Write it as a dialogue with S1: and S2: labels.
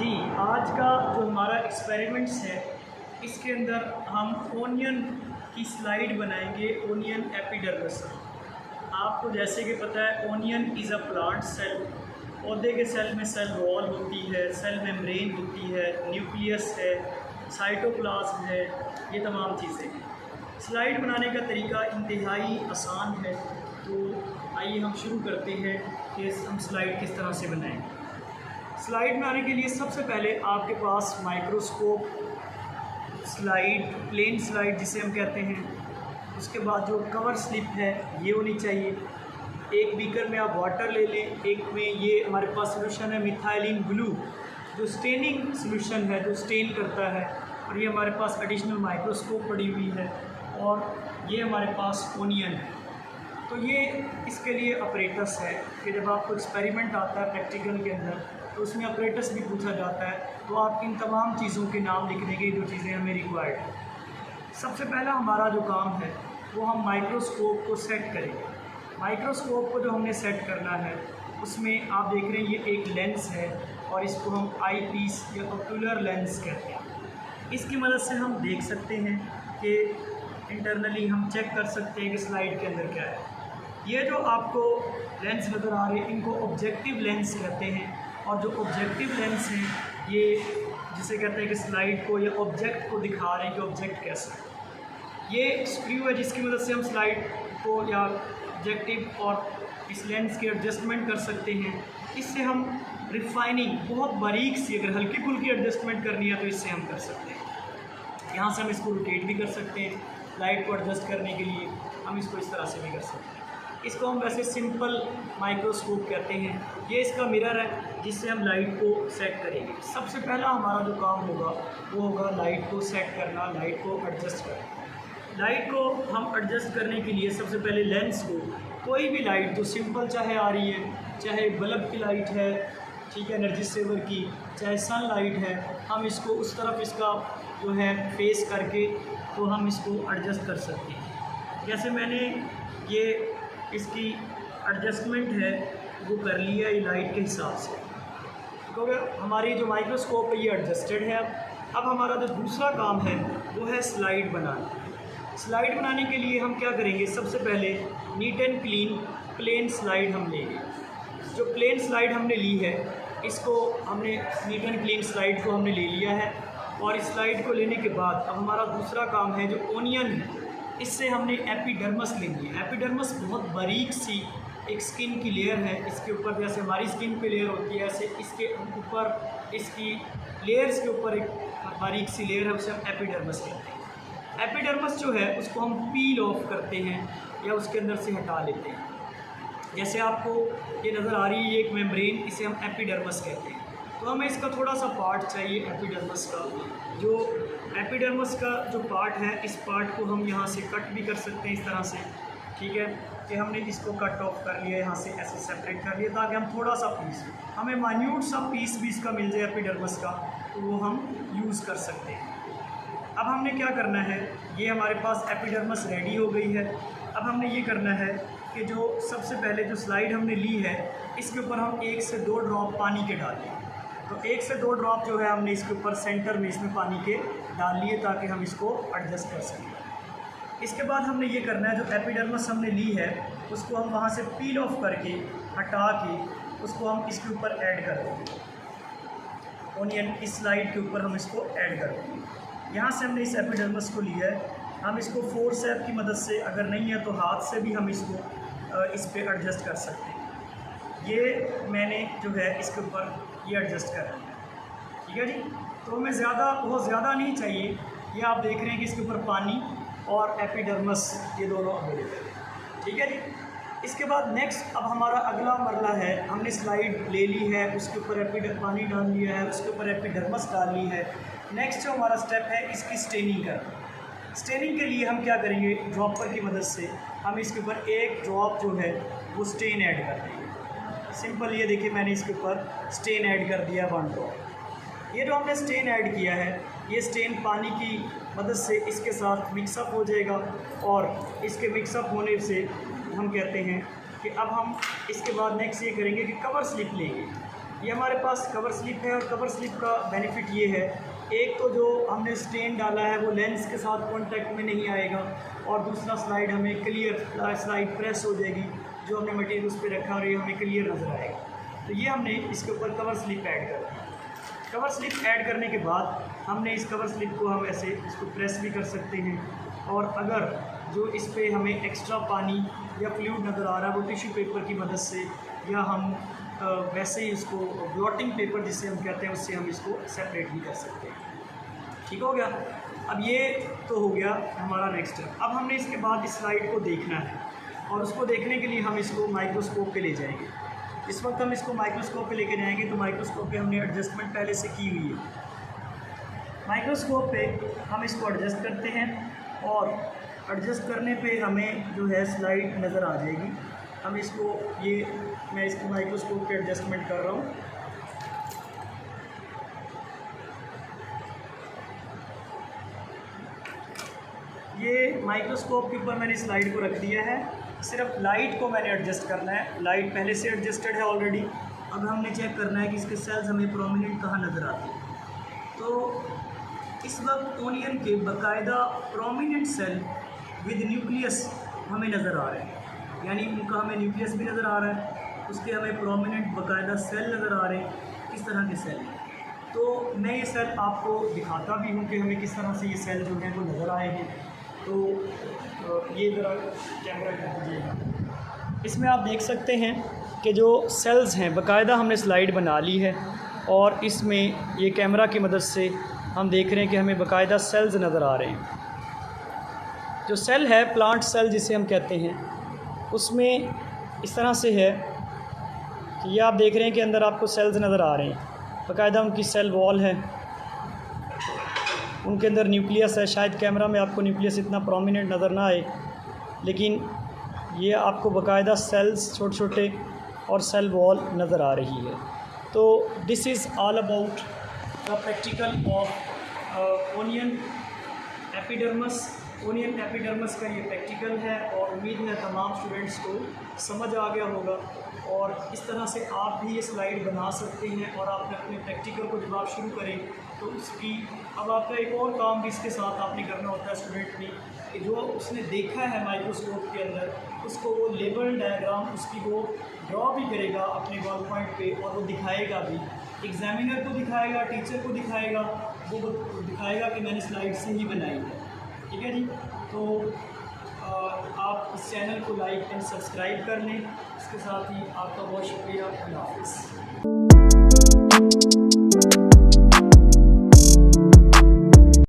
S1: जी, आज का जो हमारा एक्सपेरिमेंट्स है, इसके अंदर हम ओनियन की स्लाइड बनाएंगे, ओनियन एपिडर्मिस। आपको जैसे कि पता है, onion is a plant cell. पौधे के सेल में सेल वॉल होती है, सेल मेम्ब्रेन होती है, न्यूक्लियस है, साइटोप्लाज्म है, ये तमाम चीज़ें। स्लाइड बनाने का तरीका इंतहाई आसान है, तो आइए हम शुरू करते हैं कि हम स्लाइड किस तरह से बनाएंगे। स्लाइड बनाने के लिए सबसे पहले आपके पास माइक्रोस्कोप, स्लाइड, प्लेन स्लाइड जिसे हम कहते हैं, उसके बाद जो कवर स्लिप है ये होनी चाहिए। एक बीकर में आप वाटर ले लें, एक में ये हमारे पास सोल्यूशन है मिथाइलिन ब्लू, जो स्टेनिंग सोल्यूशन है, जो स्टेन करता है। और ये हमारे पास एडिशनल माइक्रोस्कोप पड़ी हुई है, और ये हमारे पास ओनियन है। तो ये इसके लिए ऑपरेटस है कि जब आपको एक्सपेरिमेंट आता है प्रैक्टिकल के अंदर, तो उसमें ऑपरेटस भी पूछा जाता है, तो आप इन तमाम चीज़ों के नाम लिख देंगे जो चीज़ें हमें रिक्वायर्ड है। सबसे पहला हमारा जो काम है वो हम माइक्रोस्कोप को सेट करेंगे। माइक्रोस्कोप को जो हमने सेट करना है, उसमें आप देख रहे हैं ये एक लेंस है, और इसको हम आई पीस या ओक्यूलर लेंस कहते हैं। इसकी मदद से हम देख सकते हैं कि इंटरनली हम चेक कर सकते हैं कि स्लाइड के अंदर क्या है। ये जो आपको लेंस नज़र आ रहे हैं, इनको ऑब्जेक्टिव लेंस कहते हैं। और जो ऑब्जेक्टिव लेंस हैं, ये जिसे कहते हैं कि स्लाइड को या ऑब्जेक्ट को दिखा रहे हैं कि ऑब्जेक्ट कैसा है। ये स्क्रू है जिसकी मदद से हम स्लाइड को या ऑब्जेक्टिव और इस लेंस की एडजस्टमेंट कर सकते हैं। इससे हम रिफाइनिंग बहुत बारीक सी, अगर हल्की फुल्की एडजस्टमेंट करनी है तो इससे हम कर सकते हैं। यहाँ से हम इसको रोटेट भी कर सकते हैं, लाइट को एडजस्ट करने के लिए हम इसको इस तरह से भी कर सकते हैं। इसको हम वैसे सिंपल माइक्रोस्कोप कहते हैं। ये इसका मिरर है जिससे हम लाइट को सेट करेंगे। सबसे पहला हमारा जो काम होगा वो होगा लाइट को सेट करना, लाइट को एडजस्ट करना। लाइट को हम एडजस्ट करने के लिए सबसे पहले लेंस को, कोई भी लाइट जो सिंपल चाहे आ रही है, चाहे बल्ब की लाइट है, ठीक है, एनर्जी सेवर की, चाहे सन लाइट है, हम इसको उस तरफ इसका जो है फेस करके तो हम इसको एडजस्ट कर सकते हैं। जैसे मैंने ये इसकी एडजस्टमेंट है वो कर लिया है लाइट के हिसाब से, क्योंकि हमारी जो माइक्रोस्कोप है ये एडजस्टेड है। अब हमारा जो दूसरा काम है वो है स्लाइड बनाना। स्लाइड बनाने के लिए हम क्या करेंगे, सबसे पहले neat and clean plain slide हम लेंगे। जो प्लेन स्लाइड हमने ली है, इसको हमने नीट एंड क्लीन स्लाइड को हमने ले लिया है। और इस स्लाइड को लेने के बाद अब हमारा दूसरा काम है जो ओनियन है, इससे हमने एपिडर्मस लेंगे। एपिडर्मस बहुत बारीक सी एक स्किन की लेयर है। इसके ऊपर जैसे हमारी स्किन पे लेयर होती है, ऐसे इसके ऊपर, इसकी लेयर्स के ऊपर एक बारीक सी लेयर है, उसे हम एपिडर्मस कहते हैं। एपिडर्मस जो है उसको हम पील ऑफ करते हैं या उसके अंदर से हटा लेते हैं। जैसे आपको ये नज़र आ रही है, ये एक मेम्ब्रेन, इसे हम एपिडर्मस कहते हैं। तो हमें इसका थोड़ा सा पार्ट चाहिए एपिडर्मस का। जो एपिडर्मस का जो पार्ट है, इस पार्ट को हम यहाँ से कट भी कर सकते हैं इस तरह से, ठीक है, कि हमने इसको कट ऑफ कर लिया, यहाँ से ऐसे सेपरेट कर लिया, ताकि हम थोड़ा सा पीस, हमें माइन्यूट सा पीस भी इसका मिल जाए एपिडर्मस का, तो वो हम यूज़ कर सकते हैं। अब हमने क्या करना है, ये हमारे पास एपिडर्मस रेडी हो गई है। अब हमने ये करना है कि जो सबसे पहले जो स्लाइड हमने ली है, इसके ऊपर हम 1 से 2 ड्रॉप पानी के डालें। तो 1 से 2 ड्रॉप जो है हमने इसके ऊपर सेंटर में इसमें पानी के डाल लिए, ताकि हम इसको एडजस्ट कर सकें। इसके बाद हमने ये करना है, जो एपिडर्मस हमने ली है उसको हम वहाँ से पील ऑफ करके, हटा के, उसको हम इसके ऊपर ऐड कर देंगे। ओनियन इस स्लाइड के ऊपर हम इसको ऐड कर देंगे। यहाँ से हमने इस एपिडर्मस को लिया है, हम इसको फोर्सेप की मदद से, अगर नहीं है तो हाथ से भी हम इसको इस पर एडजस्ट कर सकते हैं। ये मैंने जो है इसके ऊपर ये एडजस्ट कर रहा है, ठीक है जी। तो हमें बहुत ज़्यादा नहीं चाहिए। ये आप देख रहे हैं कि इसके ऊपर पानी और एपिडर्मस ये दोनों अवेलेबल है, ठीक है जी। इसके बाद नेक्स्ट अब हमारा अगला मरला है, हमने स्लाइड ले ली है, उसके ऊपर पानी डाल लिया है, उसके ऊपर एपिडर्मस डाल ली है। नेक्स्ट जो हमारा स्टेप है, इसकी स्टेनिंग करना। स्टेनिंग के लिए हम क्या करेंगे, ड्रॉपर की मदद से हम इसके ऊपर एक ड्रॉप जो है वो स्टेन ऐड कर देंगे। सिंपल, ये देखिए मैंने इसके ऊपर स्टेन ऐड कर दिया 1 ड्रॉप। ये जो हमने स्टेन ऐड किया है, ये स्टेन पानी की मदद से इसके साथ मिक्सअप हो जाएगा, और इसके मिक्सअप होने से हम कहते हैं कि अब हम इसके बाद नेक्स्ट ये करेंगे कि कवर स्लिप लेंगे। ये हमारे पास कवर स्लिप है और कवर स्लिप का बेनिफिट ये है, एक तो जो हमने स्टेन डाला है वो लेंस के साथ कांटेक्ट में नहीं आएगा, और दूसरा स्लाइड हमें क्लियर स्लाइड प्रेस हो जाएगी, जो हमने मटेरियल उस पर रखा और ये हमें क्लियर नज़र आएगा। तो ये हमने इसके ऊपर कवर स्लिप ऐड कर दी। कवर स्लिप ऐड करने के बाद हमने इस कवर स्लिप को हम ऐसे इसको प्रेस भी कर सकते हैं, और अगर जो इस पर हमें एक्स्ट्रा पानी या फ्लूइड नज़र आ रहा है वो टिश्यू पेपर की मदद से, या हम वैसे ही इसको ब्लॉटिंग पेपर जिसे हम कहते हैं उससे हम इसको सेपरेट भी कर सकते हैं। ठीक हो गया। अब ये तो हो गया हमारा नेक्स्ट स्टेप। अब हमने इसके बाद इस स्लाइड को देखना है, और उसको देखने के लिए हम इसको माइक्रोस्कोप पे ले जाएंगे। इस वक्त हम इसको माइक्रोस्कोप पे लेके जाएंगे, तो माइक्रोस्कोप पे हमने एडजस्टमेंट पहले से की हुई है। माइक्रोस्कोप पे हम इसको एडजस्ट करते हैं, और एडजस्ट करने पे हमें जो है स्लाइड नज़र आ जाएगी। हम इसको मैं इसको माइक्रोस्कोप पे एडजस्टमेंट कर रहा हूँ। ये माइक्रोस्कोप के ऊपर मैंने स्लाइड को रख दिया है, सिर्फ लाइट को मैंने एडजस्ट करना है। लाइट पहले से एडजस्टेड है ऑलरेडी। अब हमने चेक करना है कि इसके सेल्स हमें प्रोमिनेंट कहाँ नज़र आते हैं। तो इस वक्त ओनियन के बाकायदा प्रोमिनेंट सेल विद न्यूक्लियस हमें नज़र आ रहे हैं, यानी उनका हमें न्यूक्लियस भी नज़र आ रहा है, उसके हमें प्रोमिनेंट बाकायदा सेल नज़र आ रहे हैं। इस तरह के सेल हैं। तो मैं ये सेल आपको दिखाता भी हूँ कि हमें किस तरह से ये सेल जो हैं वो नज़र आए हैं। तो ये ज़रा कैमरा कर दीजिएगा। इसमें आप देख सकते हैं कि जो सेल्स हैं बाकायदा हमने स्लाइड बना ली है, और इसमें ये कैमरा की मदद से हम देख रहे हैं कि हमें बाकायदा सेल्स नज़र आ रहे हैं। जो सेल है प्लांट सेल जिसे हम कहते हैं, उसमें इस तरह से है कि ये आप देख रहे हैं कि अंदर आपको सेल्स नज़र आ रहे हैं, बाकायदा उनकी सेल वॉल है, उनके अंदर न्यूक्लियस है। शायद कैमरा में आपको न्यूक्लियस इतना प्रोमिनेंट नज़र ना आए, लेकिन ये आपको बाकायदा सेल्स छोटे छोटे और सेल वॉल नज़र आ रही है। तो this is all about the practical of onion epidermis. Onion epidermis का ये प्रैक्टिकल है, और उम्मीद है तमाम स्टूडेंट्स को समझ आ गया होगा, और इस तरह से आप भी ये स्लाइड बना सकते हैं। और आप अपने प्रैक्टिकल को जब आप शुरू करें तो उसकी अब आपका एक और काम भी इसके साथ आपने करना होता है स्टूडेंट ने, कि जो उसने देखा है माइक्रोस्कोप के अंदर उसको वो लेवल डायग्राम उसकी वो ड्रॉ भी करेगा अपने वॉल पॉइंट पे, और वो दिखाएगा भी, एग्जामिनर को दिखाएगा, टीचर को दिखाएगा, वो दिखाएगा कि मैंने स्लाइड से ही बनाई है। ठीक है जी। तो आप इस चैनल को लाइक एंड सब्सक्राइब कर लें। इसके साथ ही आपका बहुत शुक्रिया। अल्लाह हाफ़िज़।